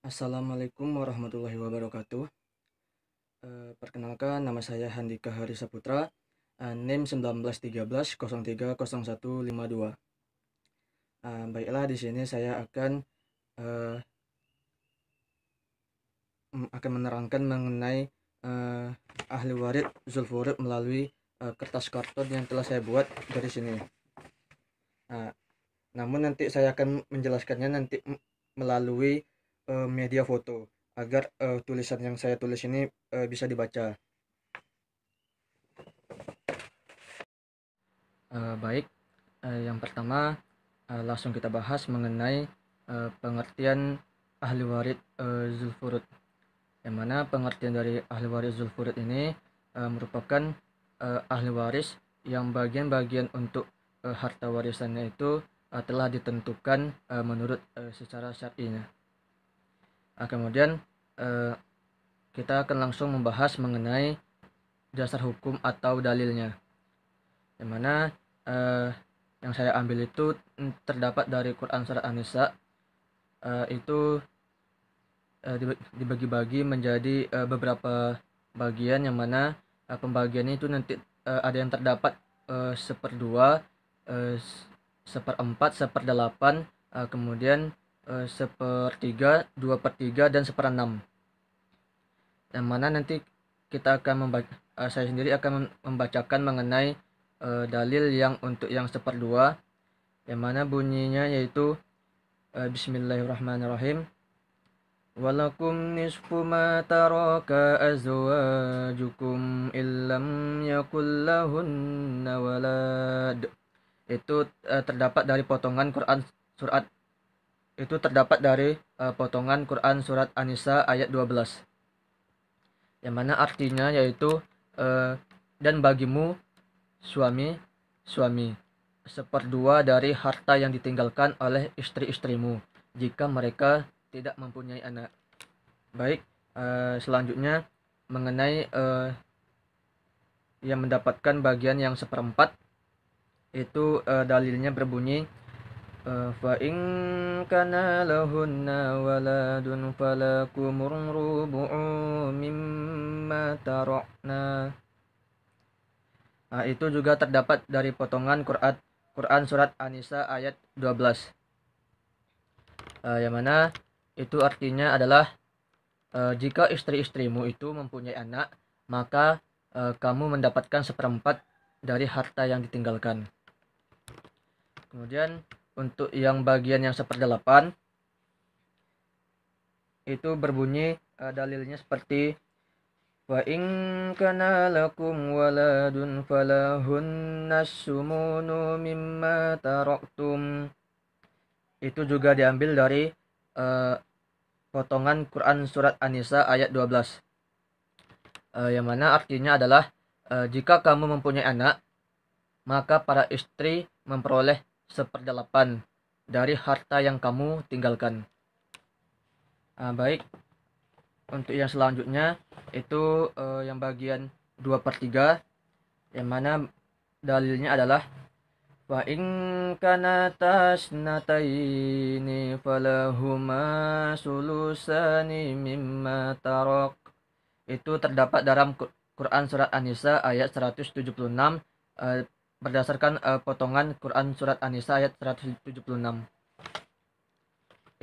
Assalamualaikum warahmatullahi wabarakatuh. Perkenalkan, nama saya Handika Hari Saputra, NIM 1913030152. Baiklah, di sini saya uh, akan menerangkan mengenai ahli warid Zulfurud melalui kertas karton yang telah saya buat dari sini. Namun nanti saya akan menjelaskannya nanti melalui media foto agar tulisan yang saya tulis ini bisa dibaca. Baik, yang pertama langsung kita bahas mengenai pengertian ahli warid Zulfurud. Yang mana pengertian dari ahli waris Zulfurud ini merupakan ahli waris yang bagian-bagian untuk harta warisannya itu telah ditentukan menurut secara syar'inya. Kemudian kita akan langsung membahas mengenai dasar hukum atau dalilnya, yang mana yang saya ambil itu terdapat dari Quran Surat An-Nisa. Itu dibagi-bagi menjadi beberapa bagian, yang mana pembagiannya itu nanti ada yang terdapat 1/2, 1/4, 1/8, kemudian 1/3, 2/3, dan 1/6. Yang mana nanti kita akan saya sendiri akan membacakan mengenai dalil yang untuk yang 1/2, yang mana bunyinya yaitu Bismillahirrahmanirrahim. Walakum nisfu ma taraka azwajukum illam yakul lahunna walad. Itu terdapat dari potongan Quran surat surat An-Nisa ayat 12. Yang mana artinya yaitu dan bagimu suami 1/2 dari harta yang ditinggalkan oleh istri-istrimu jika mereka tidak mempunyai anak. Baik, selanjutnya mengenai yang mendapatkan bagian yang 1/4, itu dalilnya berbunyi fa in kana lahunna waladun falakumur rubu'u mimma tarakna. Itu juga terdapat dari potongan Quran surat An-Nisa ayat 12. Yang mana itu artinya adalah jika istri-istrimu itu mempunyai anak, maka kamu mendapatkan 1/4 dari harta yang ditinggalkan. Kemudian untuk yang bagian yang 1/8 itu berbunyi dalilnya seperti wa in kana lakum waladun falahunna sumunu mimma taraktum. Itu juga diambil dari potongan Quran surat An-Nisa ayat 12. Yang mana artinya adalah jika kamu mempunyai anak, maka para istri memperoleh 1/8 dari harta yang kamu tinggalkan. Baik, untuk yang selanjutnya itu yang bagian 2/3, yang mana dalilnya adalah wa in kana tasnataini falahuma sulusani mimma tarak. Itu terdapat dalam Quran surat An-Nisa ayat 176 berdasarkan potongan Quran surat An-Nisa ayat 176.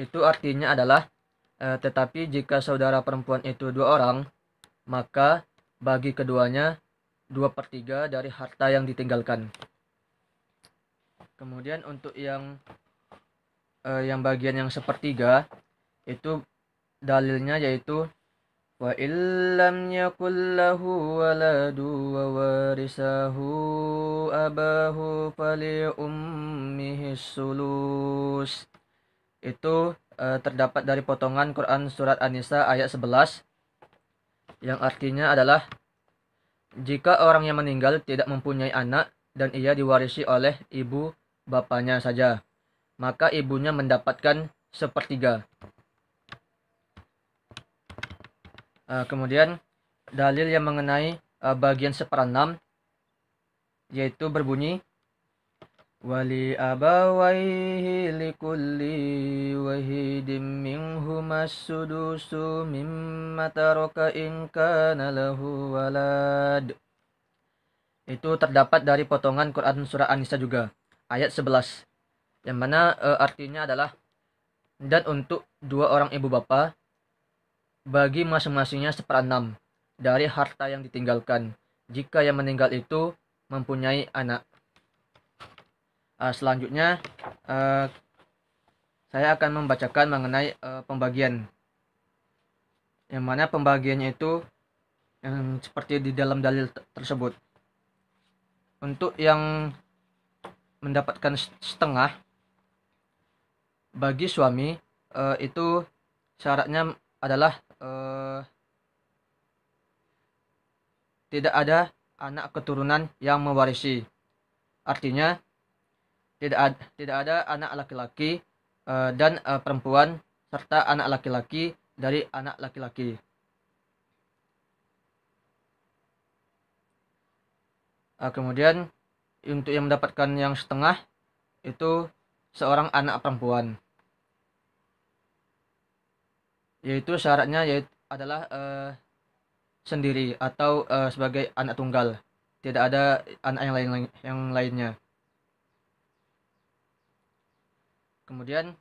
Itu artinya adalah tetapi jika saudara perempuan itu 2 orang, maka bagi keduanya 2/3 dari harta yang ditinggalkan. Kemudian untuk yang bagian yang 1/3 itu dalilnya yaitu wa illam yakul lahu waladu wa warisahu abahu fali ummihi sulus. Itu terdapat dari potongan Quran surat An-Nisa ayat 11, yang artinya adalah jika orang yang meninggal tidak mempunyai anak dan ia diwarisi oleh ibu bapaknya saja, maka ibunya mendapatkan 1/3. Kemudian dalil yang mengenai bagian 1/6 yaitu berbunyi wali abawaihi likulli wahidin minhumas sudusu mimma taraka in kana lahu walad. Itu terdapat dari potongan Quran surah An-Nisa juga, ayat 11. Yang mana artinya adalah, dan untuk dua orang ibu bapa, bagi masing-masingnya seperenam dari harta yang ditinggalkan, jika yang meninggal itu mempunyai anak. Selanjutnya, saya akan membacakan mengenai pembagian. Yang mana pembagiannya itu yang seperti di dalam dalil tersebut. Untuk yang mendapatkan setengah bagi suami, itu syaratnya adalah tidak ada anak keturunan yang mewarisi. Artinya tidak ada anak laki-laki dan perempuan serta anak laki-laki dari anak laki-laki. Kemudian untuk yang mendapatkan yang setengah itu seorang anak perempuan, yaitu syaratnya adalah sendiri atau sebagai anak tunggal, tidak ada anak yang lainnya. Kemudian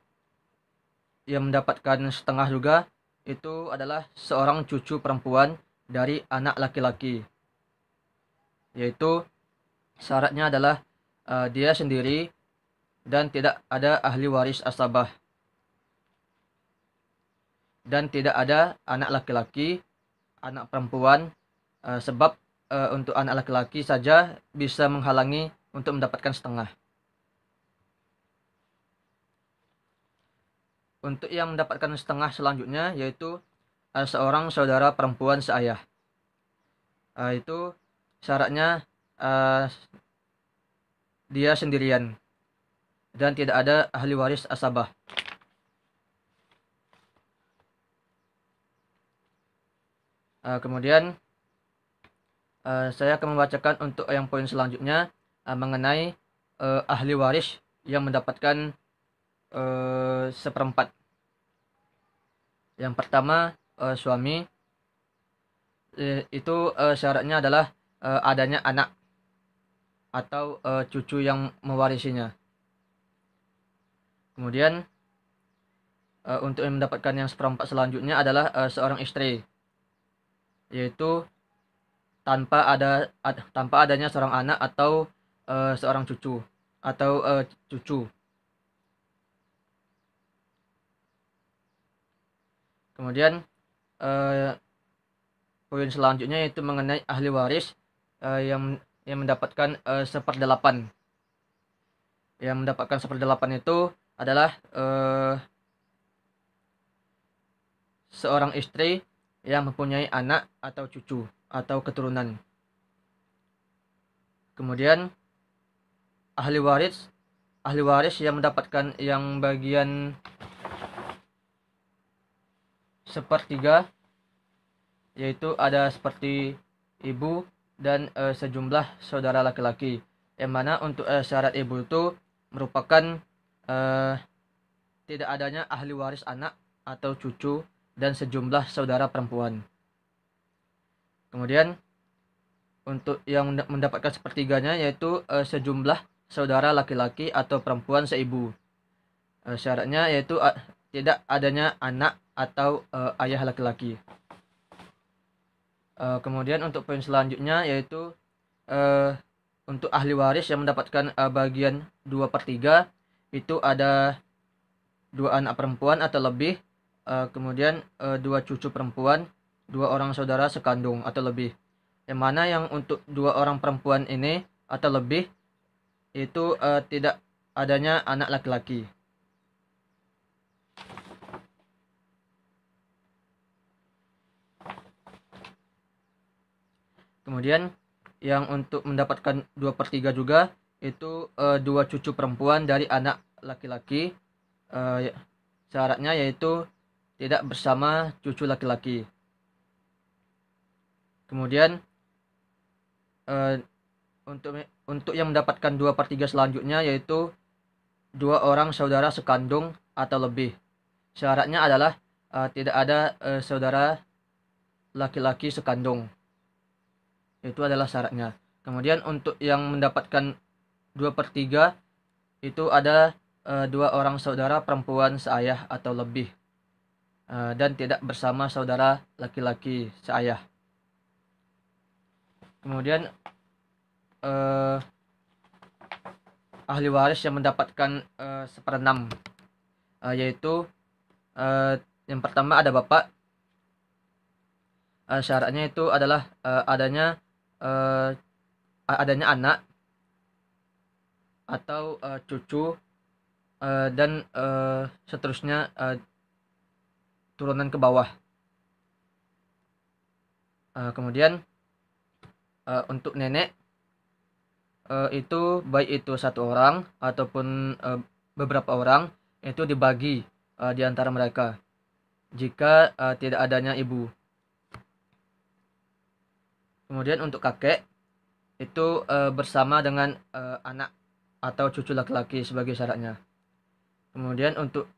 yang mendapatkan setengah juga itu adalah seorang cucu perempuan dari anak laki-laki, yaitu syaratnya adalah dia sendiri dan tidak ada ahli waris asabah, dan tidak ada anak laki-laki, anak perempuan, sebab untuk anak laki-laki saja bisa menghalangi untuk mendapatkan setengah. Untuk yang mendapatkan setengah selanjutnya yaitu seorang saudara perempuan seayah. Itu syaratnya dia sendirian dan tidak ada ahli waris asabah. Kemudian saya akan membacakan untuk yang poin selanjutnya mengenai ahli waris yang mendapatkan seperempat. Yang pertama, suami, itu syaratnya adalah adanya anak atau cucu yang mewarisinya. Kemudian untuk yang mendapatkan yang seperempat selanjutnya adalah seorang istri, yaitu tanpa adanya seorang anak atau seorang cucu atau cucu. Kemudian poin selanjutnya yaitu mengenai ahli waris yang mendapatkan seperdelapan. Yang mendapatkan seperdelapan itu adalah seorang istri yang mempunyai anak atau cucu atau keturunan. Kemudian ahli waris yang mendapatkan yang bagian sepertiga, yaitu ada seperti ibu dan sejumlah saudara laki-laki, yang mana untuk syarat ibu itu merupakan tidak adanya ahli waris anak atau cucu dan sejumlah saudara perempuan. Kemudian untuk yang mendapatkan sepertiganya yaitu sejumlah saudara laki-laki atau perempuan seibu. Syaratnya yaitu tidak adanya anak atau ayah laki-laki. Kemudian untuk poin selanjutnya yaitu untuk ahli waris yang mendapatkan bagian 2/3 itu ada 2 anak perempuan atau lebih, kemudian 2 cucu perempuan, 2 orang saudara sekandung atau lebih. Yang mana yang untuk 2 orang perempuan ini atau lebih itu tidak adanya anak laki-laki. Kemudian yang untuk mendapatkan 2/3 juga itu 2 cucu perempuan dari anak laki-laki, syaratnya yaitu tidak bersama cucu laki-laki. Kemudian Untuk yang mendapatkan 2/3 selanjutnya, yaitu 2 orang saudara sekandung atau lebih. Syaratnya adalah tidak ada saudara laki-laki sekandung. Itu adalah syaratnya. Kemudian untuk yang mendapatkan 2/3 itu ada 2 orang saudara perempuan seayah atau lebih, dan tidak bersama saudara laki-laki seayah. Kemudian ahli waris yang mendapatkan 1/6, yaitu yang pertama ada bapak. Syaratnya itu adalah adanya anak atau cucu, dan seterusnya, turunan ke bawah. Kemudian untuk nenek, itu baik itu 1 orang ataupun beberapa orang, itu dibagi di antara mereka jika tidak adanya ibu. Kemudian untuk kakek itu bersama dengan anak atau cucu laki-laki sebagai syaratnya. Kemudian untuk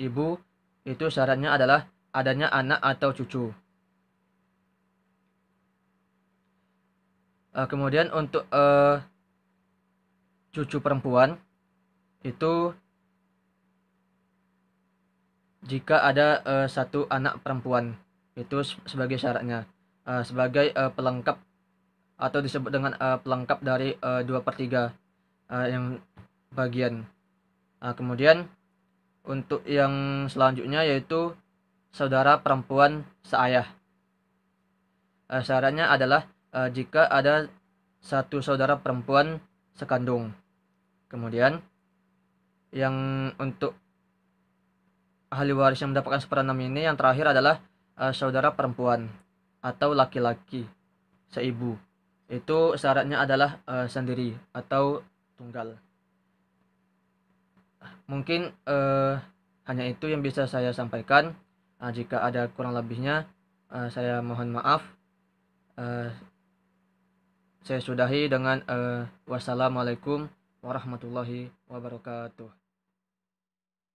ibu itu syaratnya adalah adanya anak atau cucu. Kemudian untuk cucu perempuan itu jika ada 1 anak perempuan, itu sebagai syaratnya, sebagai pelengkap atau disebut dengan pelengkap dari 2/3 yang bagian. Kemudian untuk yang selanjutnya yaitu saudara perempuan seayah. Syaratnya adalah jika ada 1 saudara perempuan sekandung. Kemudian yang untuk ahli waris yang mendapatkan 1/6 ini, yang terakhir adalah saudara perempuan atau laki-laki seibu. Itu syaratnya adalah sendiri atau tunggal. Mungkin hanya itu yang bisa saya sampaikan. Jika ada kurang lebihnya, saya mohon maaf. Saya sudahi dengan wassalamualaikum warahmatullahi wabarakatuh.